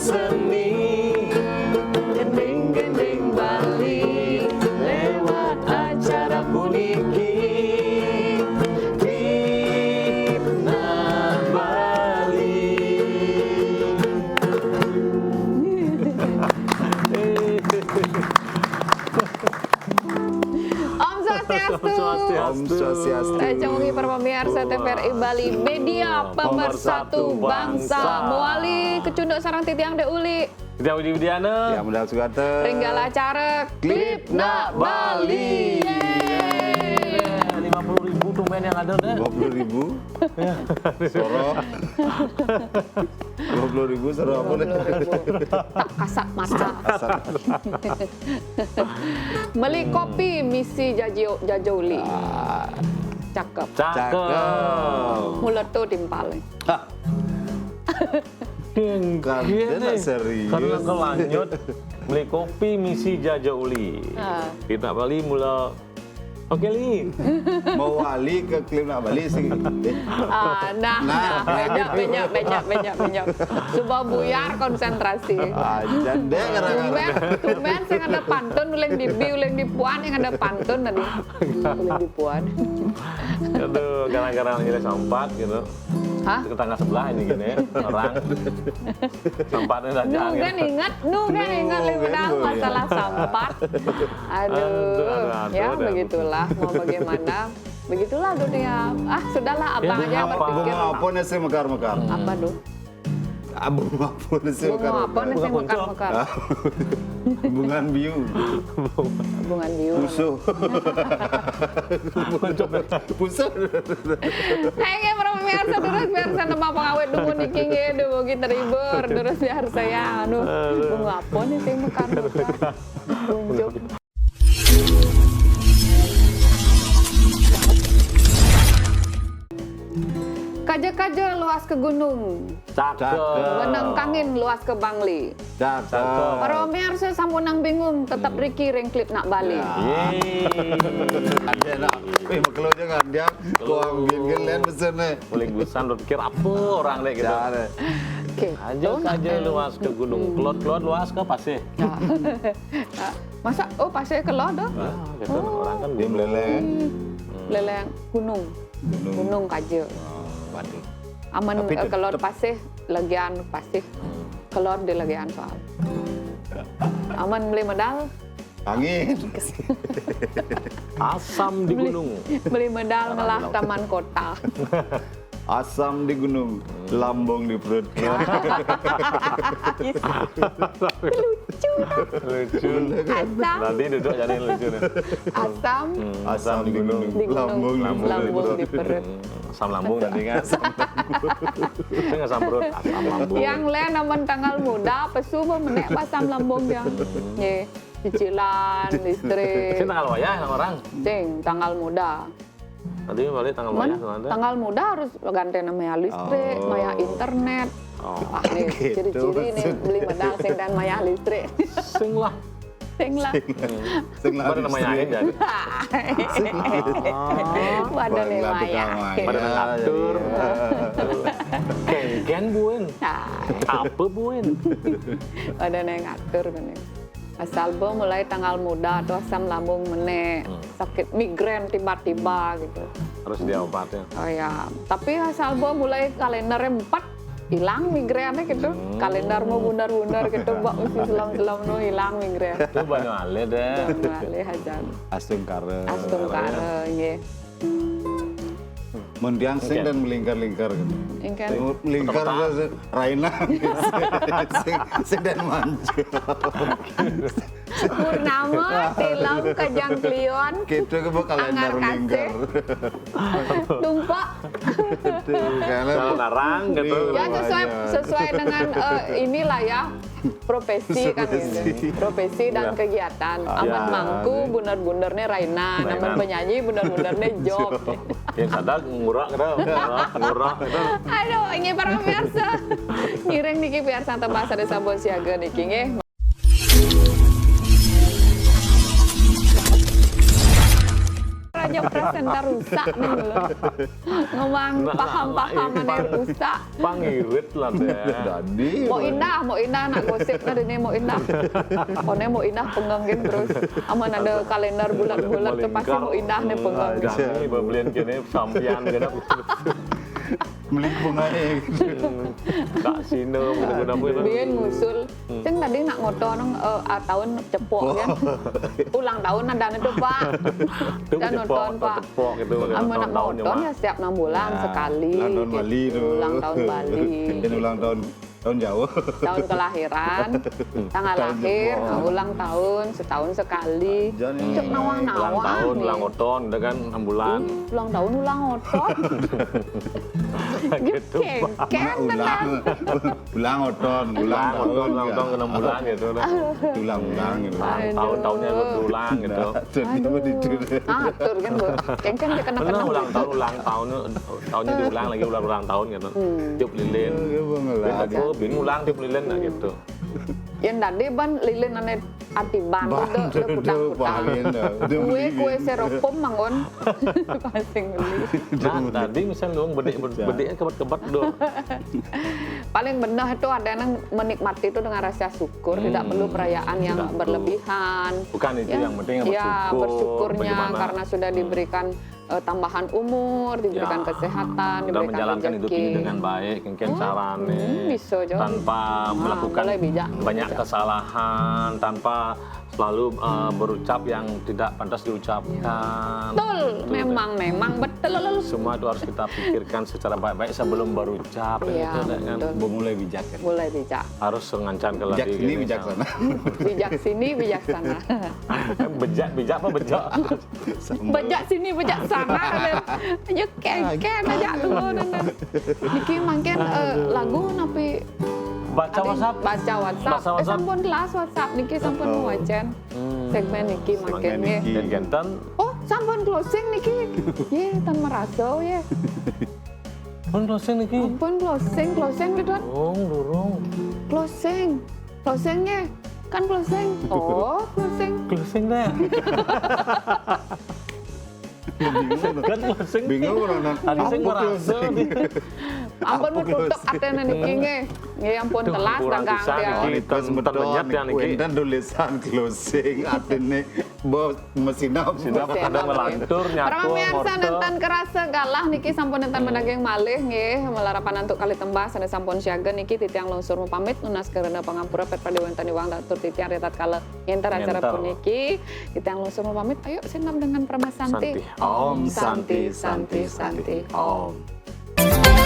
seni, gending-gending Bali, lewat acara puniki, Klipna Bali. Om Swastiastu. Om Swastiastu. Caungi para pemirsa TVRI Bali, media pemersatu bangsa. Muali kecunduk sarang titiang de uli. Kita Widi Widiana. Ya modal Sugata. Ringgala acara Klipna Bali. 50.000 tumben yang ada deh. 20.000. Soro. 20.000 soro apa deh? Tak kasat mata. Asal. Meli kopi misi jajoli. Cakep. Cakep. Mulut tuh timpal. Karena serius. Karena kelanjut beli kopi misi Jaja Uli. Kita Bali mula. Oke li. Mau wali ke Klipna Bali sih. Nah, banyak. Coba buyar konsentrasi. Aja deh Tumben sing ada pantun, uleng di bi, uleng di puan yang ada pantun tadi. Uleng di puan. Aduh, gara-gara nilai sampat gitu. Hah? Ke tangga sebelah ini gini orang. Sampatnya udah jalan. Nunggan ingat udah masalah sampat. Aduh, ya begitulah. Mau bagaimana? Begitulah dunia. Sudahlah, abang aja yang berpikir. Bunga apa nih sih mekar-mekar? Apa tuh? Bunga apa nih sih Bunga apa nih sih mekar-mekar? Bungan biu. Bungan biu. Pusuh. Pusuh. Ayo para pemirsa terus biar saya nama pengawet dulu niki dulu kita ribur terus biar saya bunga apa nih sih mekar-mekar. Tunjuk. Kaja-kaja luas ke gunung, Cakep. benang kangin luas ke Bangli. Cakep. Para pemirsa samunang bingung, tetap Riki ring klip nak Bali. Yeay. Ada nak. Maklo jangan dia. Kau ambil kalian pesen nih. Boleh gusan lo pikir apa orang deh gitu. Oke. Aja luas ke gunung. Kelot luas ke pasir. Masa pasir kelot dah? Gitu orang kan Dia meleleh. Leleng gunung. Gunung kaja. Waduh. Aman Tapi kelot pasir, legian pasir. Kelot di legian soal. Aman beli medal. Angin. asam di gunung. Beli medal ngelah taman kota. Asam di gunung, lambung di perut. Lucu. Asam. Nanti duduk jadi lucu nih. Asam. Asam di gunung, Di gunung. lambung Lambung di di perut. perut. Asam lambung nanti kan. Itu nggak asam perut, asam lambung. Yang lain namun tanggal muda, pesu menek pasam lambung yang. Ye, cicilan, listrik. Sini tanggal wayah orang. Cing, tanggal muda. Nanti balik tanggal wayah nanti. Tanggal muda harus ganti namanya listrik, maya internet. Wah nih, ciri-ciri nih beli medal sing dan maya listrik. Sing lah. Sing lah. Sing Pada namanya Ain jadi. Wadah nih maya. Pada ngatur. Ken buen. Apa buen? Wadah nih ngatur kan. Asal bo mulai tanggal muda atau asam lambung menek, sakit migrain tiba-tiba gitu. Harus diobatin. Oh ya, tapi asal bo mulai kalendernya 4 hilang migrainnya gitu. Kalender mau bundar-bundar gitu, mbak mesti selam-selam no hilang migrain. Itu banyak ale deh. Balik hajan. Astung kare. Astung kare, ye. Mendiang sing dan melingkar-lingkar gitu. Ingkan. Melingkar Raina. Sing dan manju. Purnama, tilam, kajang klion, Kita ke kalender Angar melingkar. tumpak. Salah narang gitu. Ya sesuai dengan inilah ya profesi kan gitu. Profesi dan kegiatan. Aman mangku bunder-bundernya Raina, namun penyanyi bunder-bundernya Job. Yang sadar ngurak gitu. Ngurak gitu. Aduh, ini para pemirsa. Ngiring niki pemirsa bahasa desa Bonsiaga niki nggih. banyak presenter rusak nih lho. Ngomong paham-pahaman rusak. Pangirit lah deh. Jadi. Mau indah nak gosip na ini mau indah. Pokoknya mau indah penggengin terus. Aman ada kalender bulat-bulat tuh pasti mau indah nih penggengin. Kami berbelian kini sampian kena. Melingkung aja. Tak sino guna-guna pun. Biar ngusul. Ceng tadi nak ngoto nang tahun cepok kan. Ulang tahun ada itu Pak. Dan nonton Pak. Tepok gitu. Aman nak nonton ya setiap 6 bulan sekali. Ulang tahun Bali gitu. tuh. Ulang tahun Bali. Dan ulang tahun jauh. Tahun kelahiran, tanggal Tahun lahir, jepok. ulang tahun setahun sekali. Jangan Cek Ulang nawang-nawang tahun, nih. ulang oton, udah kan 6 bulan. Ulang tahun ulang otot. Gitu. Ken Ulang oton, Ulang oton ke 6 bulan gitu. Ulang gitu. Tahun-tahunnya berulang gitu. Jadi apa itu? Atur kan bu. Ken cek kena Pernah ulang tahunnya diulang lagi ulang tahun gitu. Tiup lilin. Aku bingung ulang tiup lilin nah gitu. Yang tadi ban lilin ane atiban udah putang-putang. Kue seropom mangon. Pasing beli. Nah tadi misalnya dong bediknya kebat-kebat dong. Paling benar itu ada yang menikmati itu dengan rasa syukur, tidak perlu perayaan yang Tidak perlu. berlebihan. Bukan itu yang penting yang Ya, bersyukur. bersyukurnya Bagaimana? karena sudah diberikan tambahan umur, diberikan Ya, kesehatan, dan diberikan menjalankan hidup ini rezeki. dengan baik, mungkin carane bisa aja. tanpa melakukan boleh bijak. banyak kesalahan, tanpa selalu berucap yang tidak pantas diucapkan. Betul, memang betul. Semua itu harus kita pikirkan secara baik-baik sebelum berucap. Iya, gitu, kan? betul. Mulai bijak kan. Boleh bijak. Harus sengancan ke Bijak lagi. sini, gini, bijaksana. Bijak sini, bijaksana. Bijak apa bejak? Bejak sini, bejak sana. Ayo ken aja dulu. Niki mungkin lagu napi Baca WhatsApp. Baca WhatsApp. Baca WhatsApp. Sampun kelas WhatsApp niki sampun wajan. Segmen niki makin niki. nggih. Dan genten. Oh, sampun closing niki. Ye, tan merasa ye. Pun closing niki. Sampun closing gitu. Durung. Closingnya kan closing. Oh, closing. Closing deh. Kan closing. Bingung orang Tadi saya merasa Ampun tutup atene niki nggih. Nggih ampun Duh, telas kurang dan pisan kang. niki. Kita menyat ya niki. Kuentan tulisan closing artinya bos mesinap. Sudah ada melantur Para nyatu pemirsa morte. nenten kerasa galah niki sampun nenten menageng malih nggih melarapan antuk kali tembas sana sampun siaga niki titiang longsur mu pamit nunas karena pangapura pet padewantan iwang datur titiang retat kala ngenter acara Ngenter. puniki titiang longsur mu pamit ayo senam dengan permasanti Santi. Om Om santi santi santi santi Om. Om